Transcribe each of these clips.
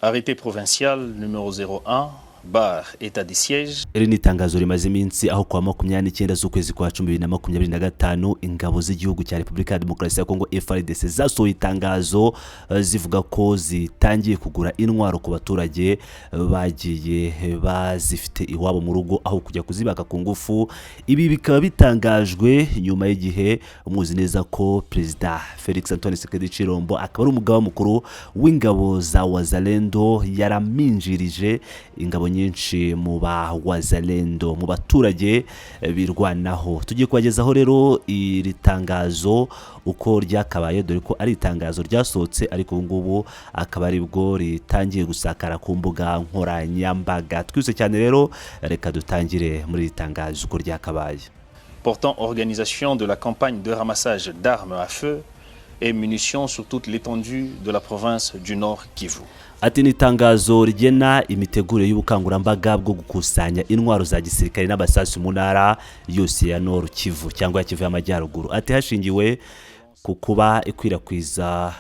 Arrêté provincial numéro 01 bar état de siège. Iri ni itangazo rimaze iminsi aho kwa 29 z'ukwezi kwa 2025 ingabo z'igihugu cya Repubulika ya Demokarasi ya Kongo Fardc zasohoye itangazo zivuga ko zitangiye kugura intwaro ku baturage bagiye bazifite iwabo mu rugo aho kujya kuzibaka ku ngufu. Ibi bikaba bitangajwe nyuma y'igihe umuzi neza ko Perezida Felix Antoine Tshisekedi Chilombo akaba ari umugaba mukuru w'ingabo za Wazalendo yaraminjirije ingabo nyinshi mu ba Wazalendo mu baturage birwanaho. Tugiye kubagezaho rero iri tangazo uko ryakabaye, dore ko ari itangazo ryasohotse ariko ubu ngubu akaba ari bwo ritangiye gusakara ku mbuga nkoranyambaga. Twise cyane rero reka dutangire muri iri tangazo uko ryakabaye. Portant organisation de la campagne de ramassage d'armes à feu et munitions sur toute l'étendue de la province du Nord Kivu. Ati ni tangazo rigena imiteguro y'ubukangurambaga bwo gukusanya intwaro za gisirikare n'abasasu mu ntara yose ya Nord Kivu cyangwa ya Kivu y'Amajyaruguru. Ati hashingiwe ku kuba ikwirakwizwa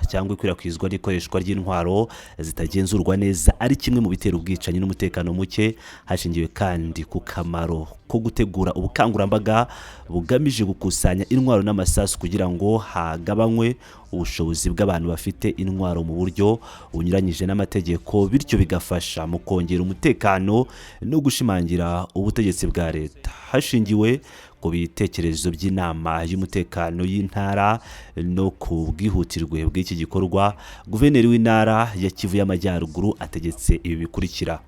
n'ikoreshwa ry'intwaro zitagenzurwa neza ari kimwe mu bitera ubwicanyi n'umutekano muke. Hashingiwe kandi ku kamaro ko gutegura ubukangurambaga bugamije gukusanya intwaro n'amasasu kugira ngo hagabanywe ubushobozi bw'abantu bafite intwaro mu buryo bunyuranyije n'amategeko, bityo bigafasha mu kongera umutekano no gushimangira ubutegetsi bwa leta. Hashingiwe ku bitekerezo by'inama y'umutekano y'intara no ku bwihutirwe bw'iki gikorwa, guverineri w'intara ya Kivu y'Amajyaruguru ategetse ibi bikurikira.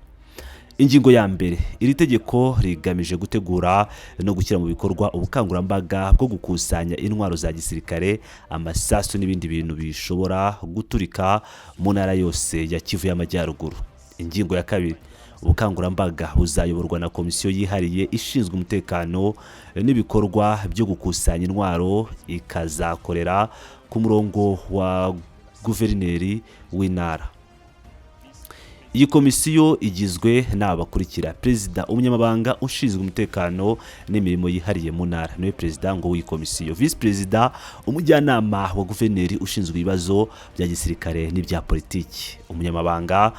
Ingingo ya mbere, iri tegeko rigamije gutegura no gushyira mu bikorwa ubukangurambaga bwo gukusanya intwaro za gisirikare, amasasu n'ibindi bintu bishobora guturika mu ntara yose ya Kivu y'Amajyaruguru. Ingingo ya kabiri, ubukangurambaga buzayoborwa na komisiyo yihariye ishinzwe umutekano n'ibikorwa byo gukusanya intwaro, ikazakorera ku murongo wa guverineri w'intara. Iyi komisiyo igizwe n'abakurikira: Perezida, umunyamabanga ushinzwe umutekano n'imirimo yihariye mu ntara niwe perezida ngo w'iyi komisiyo; Vice Perezida, umujyanama wa guverineri ushinzwe ibibazo bya gisirikare n'ibya politiki; umunyamabanga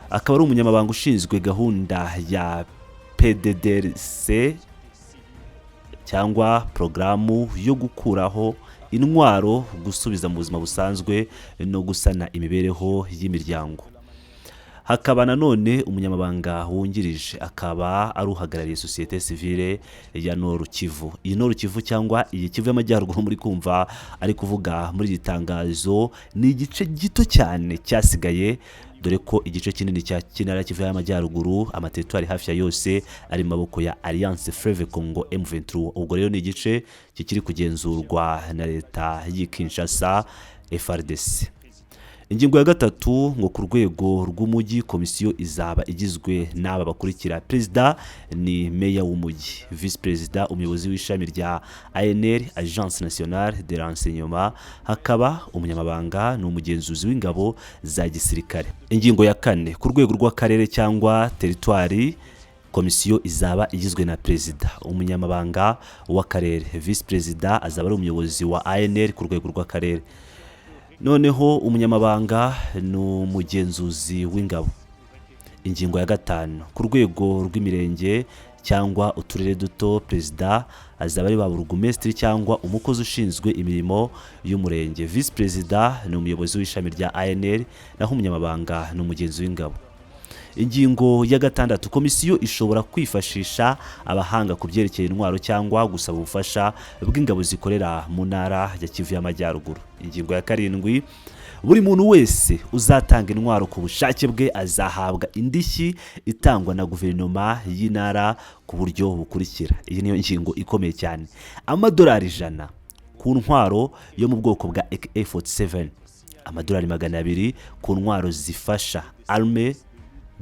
akaba ari umunyamabanga ushinzwe gahunda ya PDDRC cyangwa programu yo gukuraho intwaro, gusubiza mu buzima busanzwe no gusana imibereho y'imiryango. Hakaba nanone umunyamabanga wungirije akaba ari uhagarariye societe civile ya Nord Kivu. Iyi Nord Kivu cyangwa iyi Kivu y'Amajyaruguru muri kumva ari kuvuga muri itangazo ni igice gito cyane cyasigaye, dore ko igice kinini cya kinara Kivu y'Amajyaruguru amateritwari hafi ya yose ari maboko ya Alliance Fleuve Congo M23. Ubwo rero ni igice kikiri kugenzurwa na leta y'Kinshasa Fardc. Ingingo ya gatatu, ngo ku rwego rw'umujyi komisiyo izaba igizwe n'aba bakurikira: Perezida ni meya w'umujyi; Vice Perezida umuyobozi w'ishami rya ANR Agence Nationale de Renseignement; hakaba umunyamabanga n'umugenzuzi w'ingabo za gisirikare. Ingingo ya kane, ku rwego rw'akarere cyangwa teritwari komisiyo izaba igizwe na Perezida, umunyamabanga w'akarere; Vice Perezida azaba ari umuyobozi wa ANR ku rwego rw'akarere. Noneho umunyamabanga n'umugenzuzi w'ingabo. Ingingo ya gatanu, ku rwego rw'imirenge cyangwa uturere duto, Perezida azaba ari burugumesitiri cyangwa umukozi ushinzwe imirimo y'umurenge; Vice Perezida ni umuyobozi w'ishami rya ANR, naho umunyamabanga n'umugenzi w'ingabo. Ingingo ya gatandatu, komisiyo ishobora kwifashisha abahanga ku byerekeye intwaro cyangwa gusaba ubufasha bw'ingabo zikorera mu ntara ya Kivu y'Amajyaruguru. Ingingo ya karindwi, buri muntu wese uzatanga intwaro ku bushake bwe azahabwa indishyi itangwa na guverinoma y'intara ku buryo bukurikira. Iyi niyo ngingo ikomeye cyane: Amadorari 100 ku ntwaro yo mu bwoko bwa AK-47, Amadorari 200 ku ntwaro zifasha arme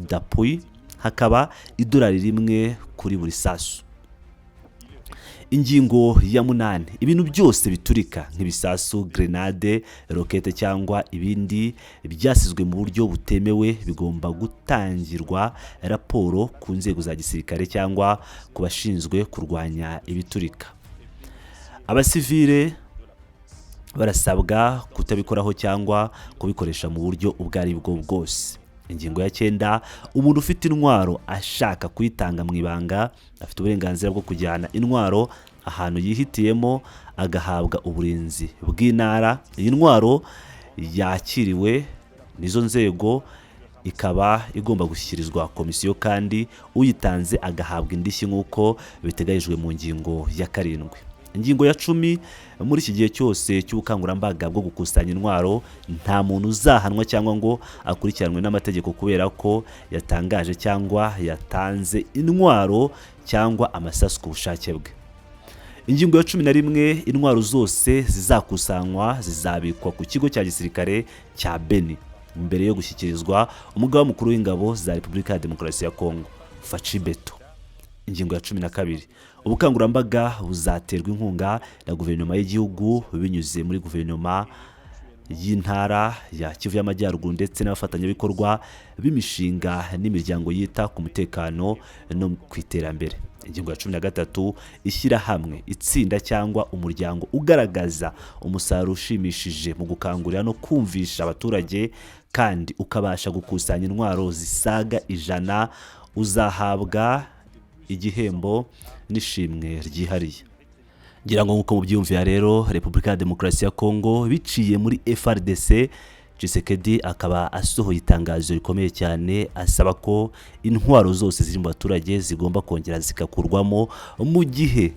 d'appui, hakaba idolari 1 kuri buri sasu. Ingingo ya 8, ibintu byose biturika nk'ibisasu, grenade, rokete cyangwa ibindi byasizwe mu buryo butemewe bigomba gutangirwa raporo ku nzego za gisirikare cyangwa ku bashinzwe kurwanya ibiturika. Abasivile barasabwa kutabikoraho cyangwa kubikoresha mu buryo ubwo ari bwo bwose. ingingo ya 9 umuntu ufite intwaro ashaka kuyitanga mu ibanga afite uburenganzira bwo kujyana intwaro ahantu yihitiyemo agahabwa uburinzi bw'intara. Iyi ntwaro yakiriwe nizo nzego ikaba igomba gushyikirizwa komisiyo kandi uyitanze agahabwa indishyi nk'uko biteganyijwe mu ngingo ya 7. Ingingo ya 10 muri iki gihe cyose cy'ubukangurambaga bwo gukusanya intwaro nta muntu uzahanwa cyangwa ngo akurikiranwe n'amategeko kubera ko yatangaje cyangwa yatanze intwaro cyangwa amasasu ku bushake bwe. Ingingo ya 11 intwaro zose zizakusanywa zizabikwa ku kigo cya gisirikare cya Beni mbere yo gushyikirizwa umugaba mukuru w'ingabo za Repubulika ya Demokarasi ya Kongo Facibeto. Ingingo ya 12 ubukangurambaga buzaterwa inkunga na guverinoma y'igihugu binyuze muri guverinoma y'intara ya Kivu y'Amajyaruguru ndetse n'abafatanyabikorwa b'imishinga n'imiryango yita ku mutekano no ku iterambere. Ingingo ya 13 ishyira hamwe itsinda cyangwa umuryango ugaragaza umusaruro ushimishije mu gukangurira no kumvisha abaturage kandi ukabasha gukusanya intwaro zisaga 100 uzahabwa igihembo n'ishimwe ryihariye. Ngira ngo nkuko mubyumvira rero Repubulika ya Demokarasi ya Kongo biciye muri Fardc Tshisekedi akaba asohoye itangazo rikomeye cyane asaba ko intwaro zose ziri mu baturage zigomba kongera zikakurwamo mu gihe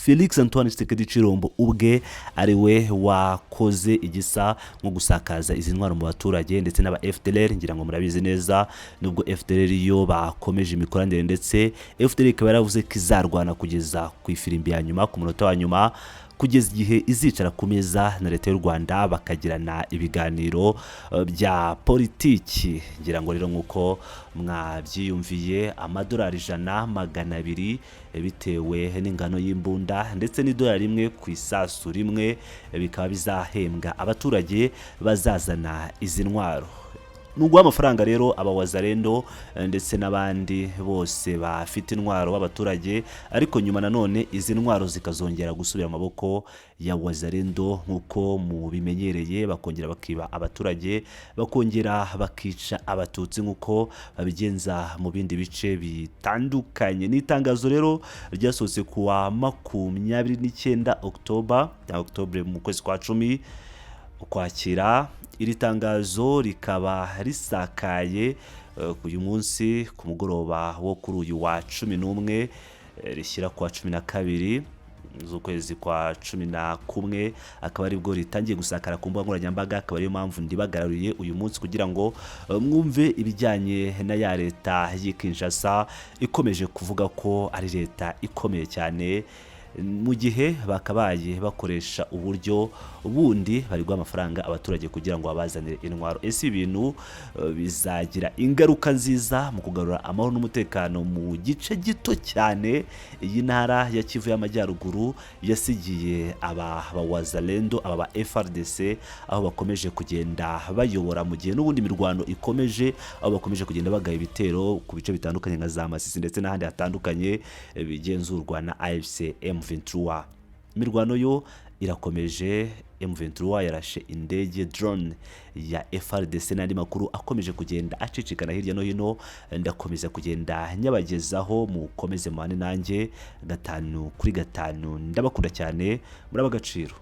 Felix Antoine Tshisekedi Chirombo ubwe ari we wakoze igisa nko gusakaza izi ntwaro mu baturage ndetse n'aba FDLR. Ngira ngo murabizi neza nubwo FDLR yo bakomeje imikoranire ndetse FDLR ikaba yaravuze ko izarwana kugeza ku ifirimbi ya nyuma ku munota wa nyuma kugeza igihe izicara ku meza na leta y'u Rwanda bakagirana ibiganiro bya politiki. Ngira ngo rero nkuko mwabyiyumviye amadorari 100-200 bitewe n'ingano y'imbunda ndetse n'idolari rimwe ku isasu rimwe bikaba bizahembwa abaturage bazazana izi ntwaro. Nubwo amafaranga rero abawazarendo ndetse n'abandi bose bafite intwaro b'abaturage ariko nyuma nanone izi ntwaro zikazongera gusubira mu maboko ya wazarendo nkuko mu bimenyereye bakongera bakiba abaturage bakongera bakica abatutsi nkuko babigenza mu bindi bice bitandukanye. N'itangazo rero ryasohotse kuwa 29 Oktober mu kwezi kwa 10 ukwakira. Iri tangazo rikaba risakaye uyu munsi ku mugoroba wo kuri uyu wa 11 rishyira kwa 12 z'ukwezi kwa 11 akaba ari bwo ritangiye gusakara ku mbuga nkoranyambaga. Akaba ariyo mpamvu ndibagaruriye uyu munsi kugira ngo mwumve ibijyanye na ya leta y'Kinshasa ikomeje kuvuga ko ari leta ikomeye cyane mu gihe bakabaye bakoresha uburyo bundi bari guha amafaranga abaturage kugira ngo babazanire intwaro. Ese ibintu bizagira ingaruka nziza mu kugarura amahoro n'umutekano mu gice gito cyane iyi ntara ya Kivu y'Amajyaruguru yasigiye abawazalendo aba Fardc aho bakomeje kugenda bayobora mu gihe n'ubundi mirwano ikomeje aho bakomeje kugenda bagaya ibitero ku bice bitandukanye nka za Masisi ndetse n'ahandi hatandukanye bigenzurwa na AFC M23. Imirwano yo irakomeje. M23 yarashe indege drone ya Fardc n'andi makuru akomeje kugenda acicikana hirya no hino. Ndakomeza kugenda nyabagezaho mukomeze mane nanjye 5 kuri 5. Ndabakunda cyane muri Backgr.